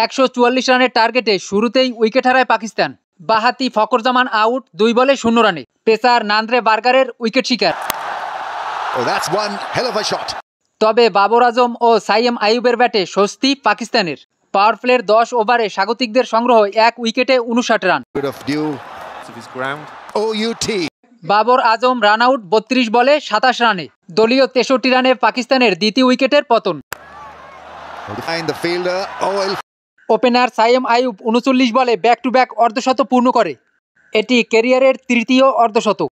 144 রানের টার্গেটে শুরুতেই উইকেট হারায় পাকিস্তান। বাহাতি ফকরজামান আউট 2 বলে 0 রানে। পেসার নান্দ্রে বার্গারের উইকেট শিকার। তবে বাবর আজম ও সাইম আইয়ুবের ব্যাটে স্বস্তি পাকিস্তানের। পাওয়ার প্লের 10 ওভারে স্বাগতিকদের সংগ্রহ 1 উইকেটে 59 run. Babar Azam run out 32 বলে 27 রানে। দলীয় 63 রানে পাকিস্তানের দ্বিতীয় উইকেটের পতন। ওপেনার সাইম আইয়ুব 39 বলে ব্যাক টু ব্যাক অর্ধশত পূর্ণ করে। এটি ক্যারিয়ারের তৃতীয় অর্ধশতক।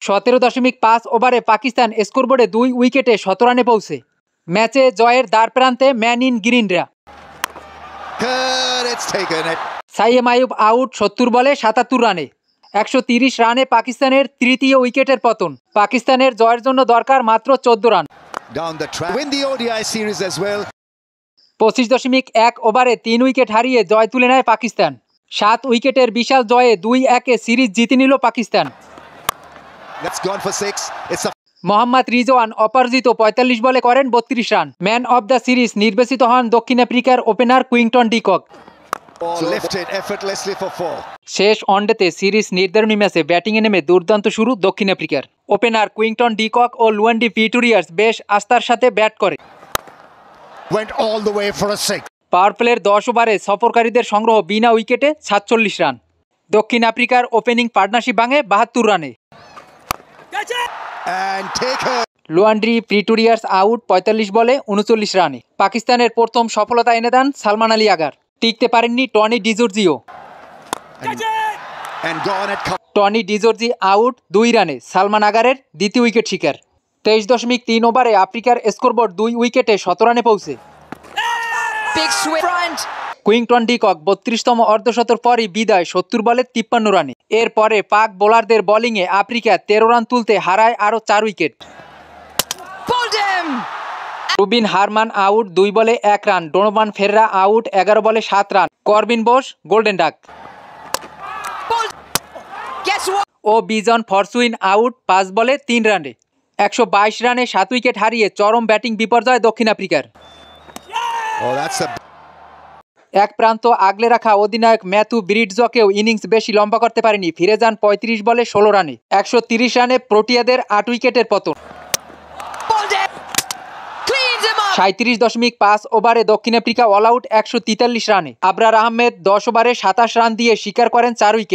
17.5 ওভারে পাকিস্তান স্কোরবোর্ডে 2 উইকেটে 17 রানে পৌঁছে। ম্যাচে জয়ের দ্বার প্রান্তে ম্যান ইন গ্রিনরা। সাইম আইয়ুব আউট 70 বলে 77 রানে। 130 রানে পাকিস্তানের তৃতীয় উইকেটের পতন। পাকিস্তানের জয়ের জন্য দরকার মাত্র 14 রান। 25.1 ওভারে 3 উইকেট হারিয়ে জয় তুলে নেয় পাকিস্তান। 7 উইকেটের বিশাল জয়ে 2-1 সিরিজ জিতে নিল পাকিস্তান। মোহাম্মদ রিজওয়ান অপরাজিত 45 বলে করেন 32 run. Man of the series নির্বাচিত হন দক্ষিণ আফ্রিকার ওপেনার কুইন্টন ডি কক। শেষ ওয়ানডেতে সিরিজ নির্ধারণী ম্যাচে ব্যাটিংয়ে নেমে দুর্দান্ত শুরু দক্ষিণ আফ্রিকার। ওপেনার কুইন্টন ডি কক ও লুয়ান্ডি প্রিটোরিয়ার্স বেশ আস্থার সাথে ব্যাট করে। পাওয়ার প্লের 10 ওভারে সফরকারীদের সংগ্রহ বিনা উইকেটে 47 রান। দক্ষিণ আফ্রিকার ওপেনিং পার্টনারশিপ ভাঙে 72 রানে। লুয়ান্ডি প্রিটোরিয়ার্স আউট 45 বলে 39 রানে। পাকিস্তানের প্রথম সফলতা এনে দেন সালমান আলী আগার। টিকতে পারেননি টনি ডিজর্জিও। টনি ডিজর্জি আউট 2 রানে। সালমান আগারের দ্বিতীয় উইকেট শিকার। 23.3 ওভারে আফ্রিকার স্কোরবোর্ড 2 উইকেটে 17 রানে পৌঁছে। কুইন্টন ডি কক 32তম অর্ধশতর পরই বিদায় 70 বলে 53 রানে। এরপরে পাক বোলারদের বোলিংয়ে আফ্রিকা 13 রান তুলতে হারায় আরও 4 উইকেট। রুবিন হারমান আউট 2 বলে 1 রান। ডোনোভান ফেররা আউট 11 বলে 7 run. Corbyn Bose golden duck ও বিজন ফরসুইন আউট 5 বলে 3 রানে। 122 রানে 7 উইকেট হারিয়ে চরম ব্যাটিং বিপর্যয় দক্ষিণ আফ্রিকার। এক প্রান্ত আগলে রাখা অধিনায়ক ম্যাথু ব্রিডজকেও ইনিংস বেশি লম্বা করতে পারেনি। ফিরে যান 35 বলে 16 রানে। 130 রানে প্রোটিয়াদের 8 উইকেটের পতন। 37.5 ওভারে দক্ষিণ আফ্রিকা অল আউট 143 রানে। আবরার আহমেদ 10 ওভারে 27 রান দিয়ে শিকার করেন 4 উইকেট।